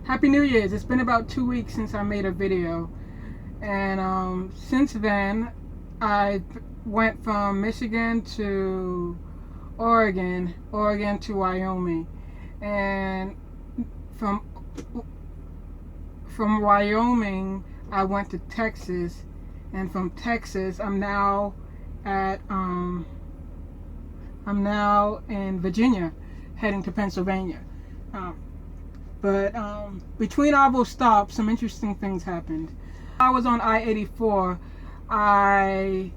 Happy New Year's. It's been about 2 weeks since I made a video, and since then I went from Michigan to Oregon to Wyoming, and from Wyoming I went to Texas, and from Texas I'm now in Virginia, heading to Pennsylvania. But between all those stops, some interesting things happened. I was on I-84. I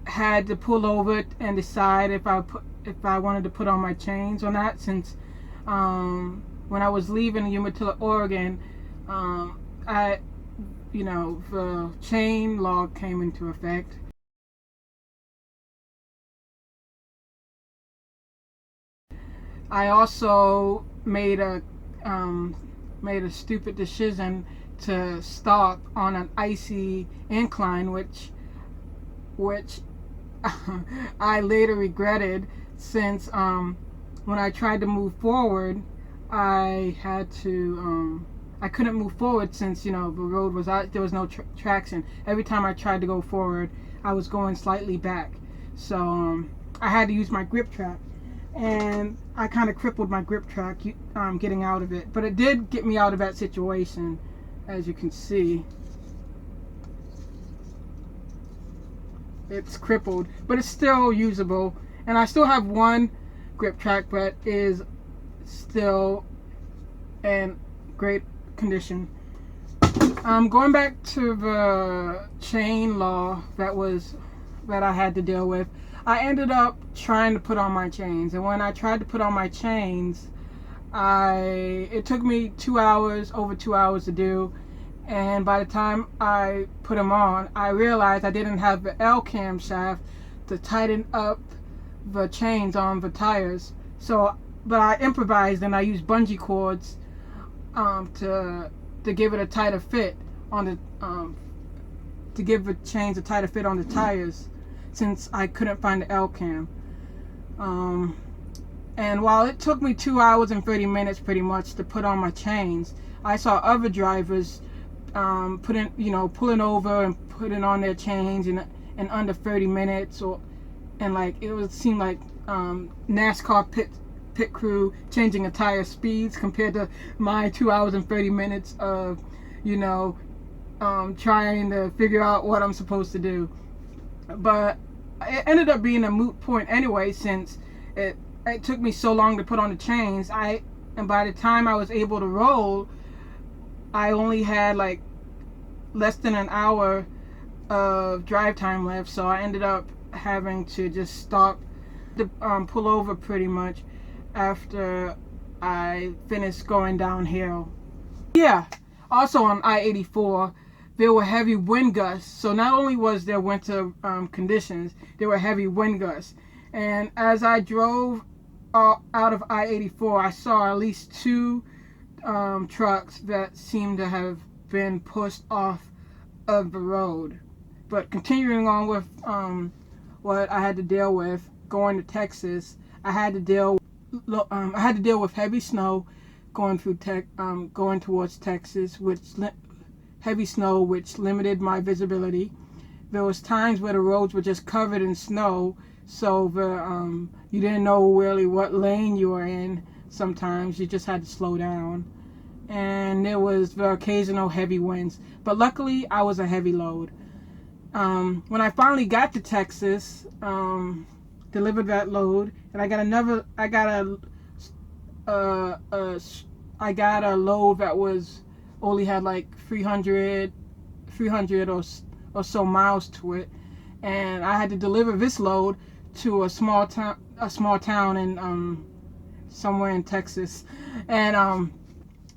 had to pull over and decide if I wanted to put on my chains or not, since when I was leaving Umatilla, Oregon, the chain law came into effect. I also made a stupid decision to stop on an icy incline, which I later regretted, since when I tried to move forward, I couldn't move forward, since the road was out. There was no traction. Every time I tried to go forward, I was going slightly back. So I had to use my grip track, and I kind of crippled my grip track getting out of it. But it did get me out of that situation, as you can see. It's crippled, but it's still usable, and I still have one grip track, but is still in great condition. Going back to the chain law that I had to deal with, I ended up trying to put on my chains, and when I tried to put on my chains, it took me over 2 hours to do, and by the time I put them on, I realized I didn't have the L cam shaft to tighten up the chains on the tires. But I improvised, and I used bungee cords to give it a tighter fit on the to give the chains a tighter fit on the tires, since I couldn't find the L cam. And while it took me 2 hours and 30 minutes pretty much to put on my chains, I saw other drivers pulling over and putting on their chains in under 30 minutes, seemed like NASCAR pit crew changing a tire speeds compared to my 2 hours and 30 minutes of trying to figure out what I'm supposed to do. But it ended up being a moot point anyway, since it took me so long to put on the chains. And by the time I was able to roll, I only had like less than an hour of drive time left, so I ended up having to just stop to pull over pretty much after I finished going downhill. Yeah, also on I-84, there were heavy wind gusts. So not only was there winter conditions, there were heavy wind gusts. And as I drove out of I-84, I saw at least two trucks that seemed to have been pushed off of the road. But continuing on with what I had to deal with going to Texas, I had to deal with heavy snow going towards Texas, which limited my visibility. There was times where the roads were just covered in snow, so you didn't know really what lane you were in. Sometimes you just had to slow down, and there was the occasional heavy winds. But luckily, I was a heavy load. When I finally got to Texas, delivered that load, and I got a load that only had like 300 or so miles to it, and I had to deliver this load to a small town in somewhere in Texas. And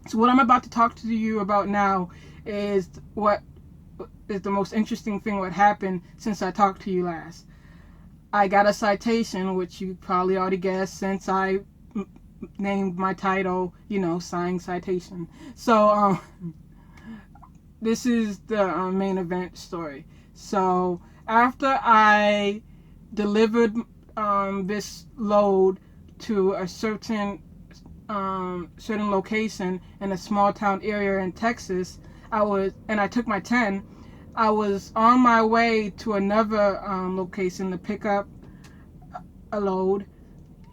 so what I'm about to talk to you about now is what is the most interesting thing what happened since I talked to you last. I got a citation, which you probably already guessed, since I named my title, Sighing Citation. So this is the main event story. So after I delivered this load to a certain certain location in a small town area in Texas. I took my 10. I was on my way to another location to pick up a load,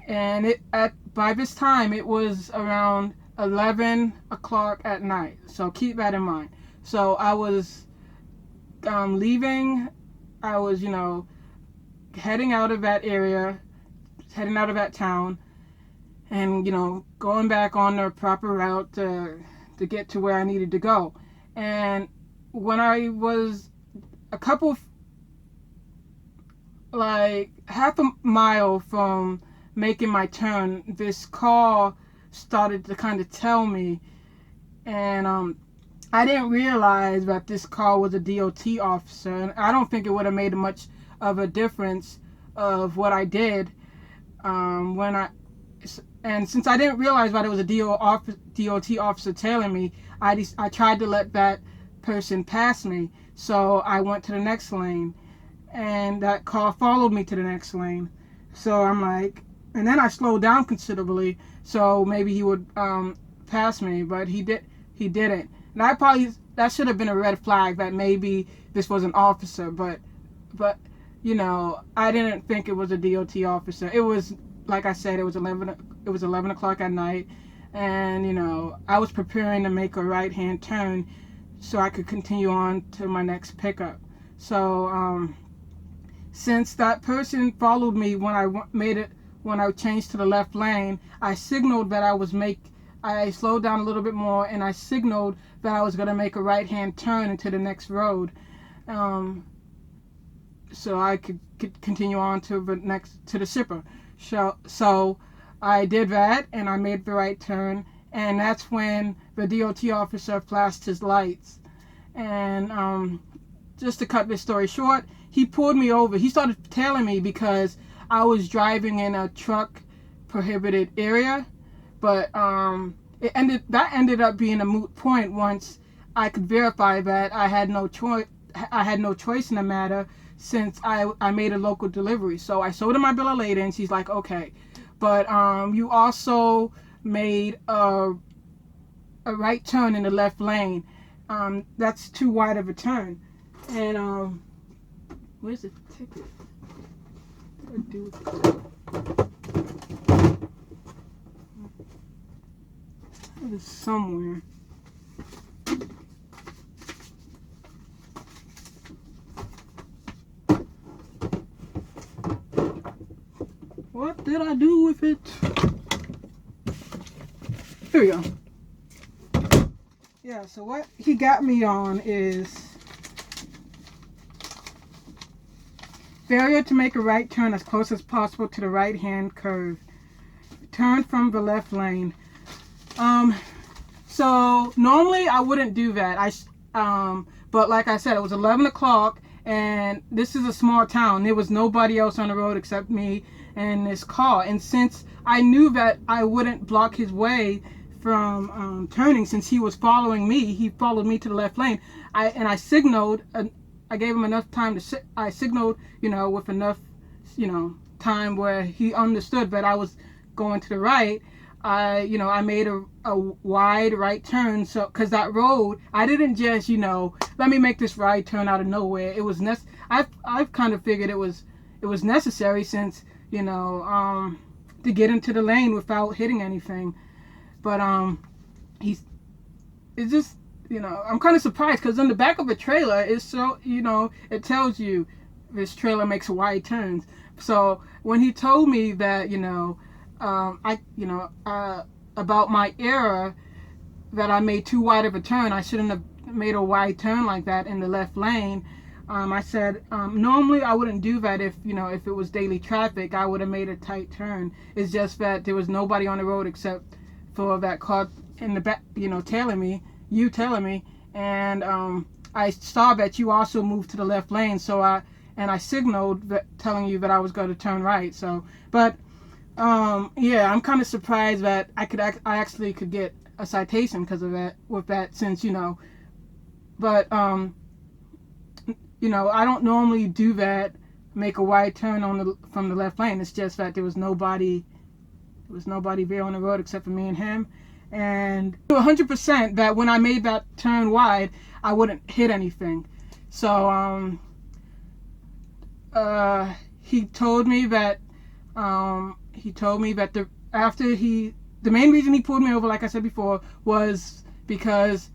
and by this time it was around 11 o'clock at night. So keep that in mind. So I was leaving. I was, heading out of that area, heading out of that town, and going back on the proper route to get to where I needed to go. And when I was like half a mile from making my turn, this call started to kind of tell me, and I didn't realize that this call was a DOT officer, and I don't think it would have made much of a difference of what I did and since I didn't realize that it was a DOT officer telling me, I tried to let that person pass me. So I went to the next lane, and that car followed me to the next lane. So I'm like, and then I slowed down considerably, so maybe he would pass me, but he didn't. And that should have been a red flag that maybe this was an officer, but I didn't think it was a DOT officer. It was, like I said, it was 11 o'clock at night, and I was preparing to make a right-hand turn so I could continue on to my next pickup. So since that person followed me when I changed to the left lane, I signaled that I slowed down a little bit more, and I signaled that I was going to make a right-hand turn into the next road, so I could continue on to the shipper. So I did that, and I made the right turn, and that's when the DOT officer flashed his lights. And just to cut this story short, he pulled me over. He started tailing me because I was driving in a truck prohibited area, but that ended up being a moot point once I could verify that I had no choice. I had no choice in the matter, since I made a local delivery. So I showed her my bill of lading, and she's like, okay, but you also made a right turn in the left lane. That's too wide of a turn. And where's the ticket? What do I do with the ticket? It is somewhere. What did I do with it? Here we go. Yeah, so what he got me on is failure to make a right turn as close as possible to the right-hand curve. Turn from the left lane. So normally I wouldn't do that. But like I said, it was 11 o'clock, and this is a small town. There was nobody else on the road except me and this car. And since I knew that I wouldn't block his way from turning, since he was following me, he followed me to the left lane. I signaled. I gave him enough time to. I signaled, with enough, time where he understood that I was going to the right. I made a wide right turn. So, cause that road, I didn't just, let me make this right turn out of nowhere. It was I've kind of figured it was necessary, since, to get into the lane without hitting anything. But it's just, I'm kind of surprised, because on the back of a trailer, it's so, it tells you this trailer makes wide turns. So when he told me that, about my error, that I made too wide of a turn, I shouldn't have made a wide turn like that in the left lane. I said, normally I wouldn't do that if it was daily traffic. I would have made a tight turn. It's just that there was nobody on the road except for that car in the back, telling me, and I saw that you also moved to the left lane, so I signaled telling you that I was going to turn right. So, but yeah, I'm kind of surprised that I actually could get a citation because of that, since but I don't normally do that, make a wide turn from the left lane. It's just that there was nobody There was nobody there on the road except for me and him. And 100% that when I made that turn wide, I wouldn't hit anything. So he told me that the main reason he pulled me over, like I said before, was because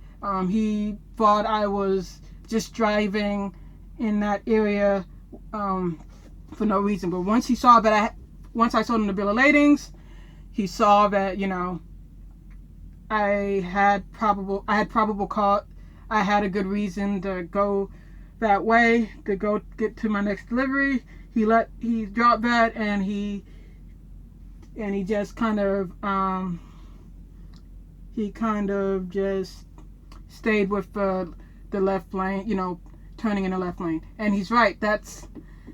he thought I was just driving in that area for no reason. But once I showed him the bill of ladings, he saw that, you know, I had a good reason to go that way, to go get to my next delivery. He dropped that, and he just kind of just stayed with the left lane, you know, turning in the left lane. And he's right.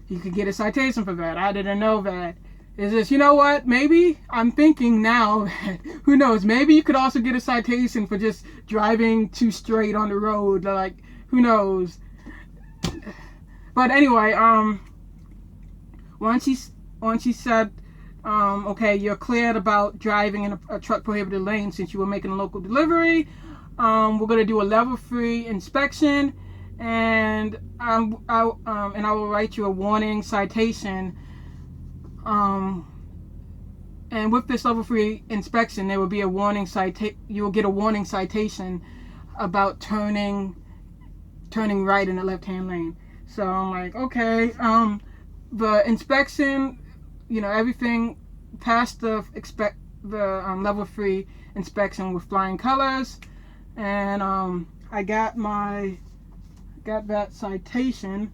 You could get a citation for that. I didn't know that. Is this, you know what? Maybe I'm thinking now that, who knows? Maybe you could also get a citation for just driving too straight on the road. Like, who knows? But anyway, once he said, okay, you're cleared about driving in a truck prohibited lane since you were making a local delivery. We're gonna do a level 3 inspection, and I will write you a warning citation. And with this level 3 inspection, there will be a warning you will get a warning citation about turning right in the left-hand lane. So I'm like, okay. The inspection, you know, everything passed the level 3 inspection with flying colors, and I got that citation.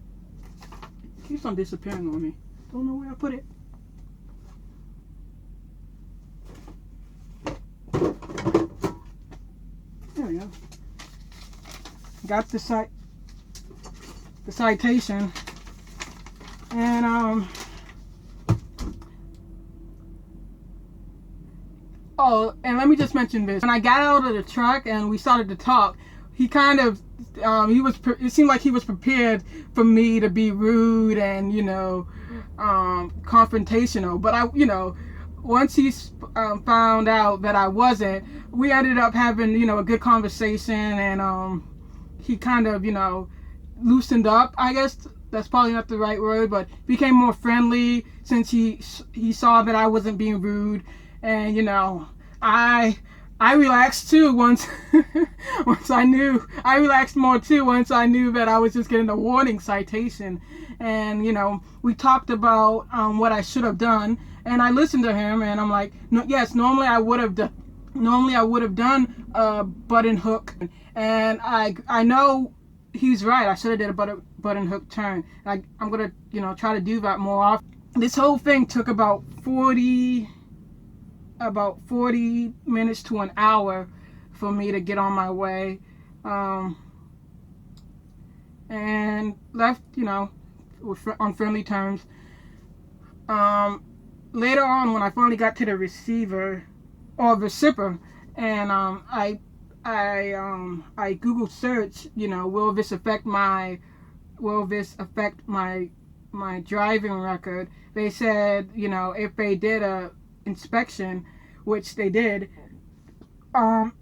It keeps on disappearing on me. Don't know where I put it. There we go. Got the citation, and oh, and let me just mention this. When I got out of the truck and we started to talk, he kind of it seemed like he was prepared for me to be rude and, you know, confrontational. But once he found out that I wasn't, we ended up having, you know, a good conversation, and he kind of, you know, loosened up. I guess that's probably not the right word, but became more friendly since he saw that I wasn't being rude. And, you know, I relaxed too once I relaxed more too once I knew that I was just getting a warning citation. And, you know, we talked about what I should have done, and I listened to him, and I'm like, no, yes, normally I would have done a button hook, and I know he's right. I should have did a button hook turn. I'm gonna, you know, try to do that more often. This whole thing took about 40 minutes to an hour for me to get on my way, and left, you know, on friendly terms. Later on, when I finally got to the receiver or recipient, and I Google search, you know, will this affect my driving record? They said, you know, if they did a inspection, which they did,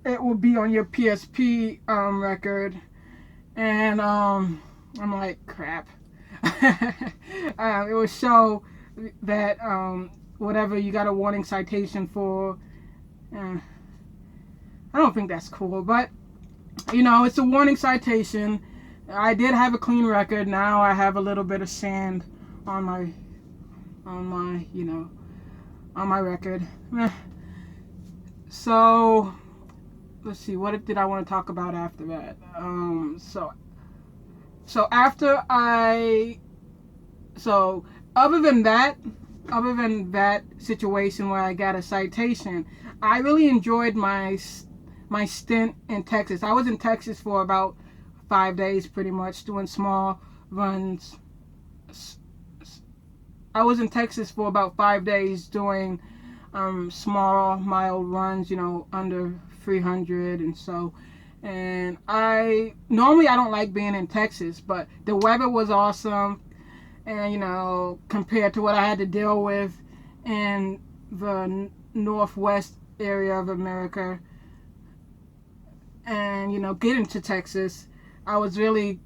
it will be on your PSP record. And I'm like, crap. It will show that whatever you got a warning citation for. I don't think that's cool, but, you know, it's a warning citation. I did have a clean record. Now I have a little bit of sand on my record. So let's see, what did I want to talk about after that? Other than that situation where I got a citation, I really enjoyed my stint in Texas. I was in Texas for about 5 days, pretty much, doing small runs. I was in Texas for about 5 days doing small, mild runs, you know, under 300 and so. And normally I don't like being in Texas, but the weather was awesome. And, you know, compared to what I had to deal with in the northwest area of America and, get into Texas. I was really,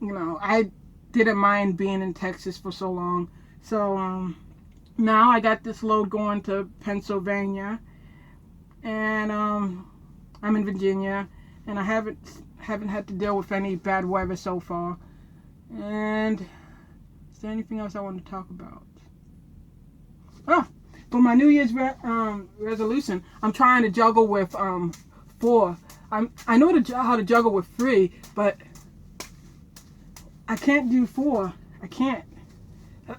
I didn't mind being in Texas for so long. So now I got this load going to Pennsylvania, and I'm in Virginia, and I haven't had to deal with any bad weather so far. And is there anything else I want to talk about? For my New Year's resolution, I'm trying to juggle with 4. I know how to juggle with 3, but I can't do 4. I can't. I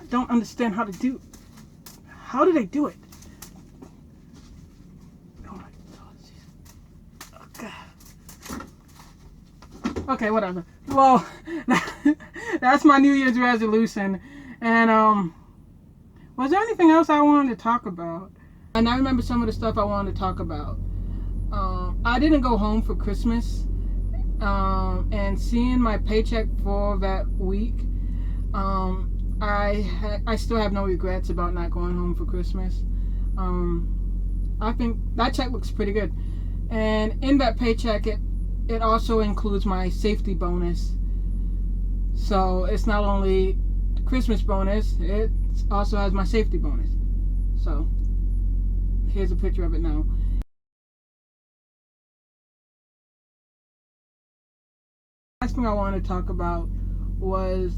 don't understand how to do. How do they do it? Oh my God. Okay, whatever. Well, that's my New Year's resolution. And was there anything else I wanted to talk about? And I remember some of the stuff I wanted to talk about. I didn't go home for Christmas, and seeing my paycheck for that week, I still have no regrets about not going home for Christmas. I think that check looks pretty good, and in that paycheck, it also includes my safety bonus. So it's not only the Christmas bonus, it also has my safety bonus. So here's a picture of it now. Last thing I wanted to talk about was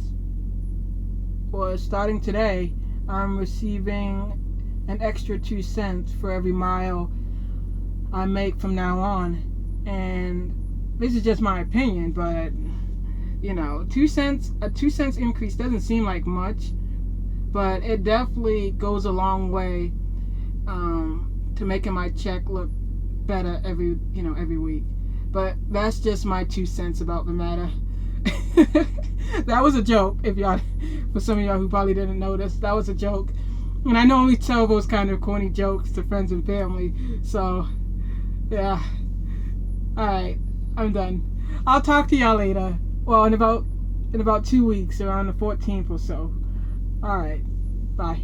starting today, I'm receiving an extra 2 cents for every mile I make from now on. And this is just my opinion, but 2 cents, a 2 cents increase doesn't seem like much, but it definitely goes a long way to making my check look better every week. But that's just my 2 cents about the matter. That was a joke. For some of y'all who probably didn't notice, that was a joke. And I normally tell those kind of corny jokes to friends and family. So, yeah. Alright, I'm done. I'll talk to y'all later. Well, in about 2 weeks, around the 14th or so. Alright, bye.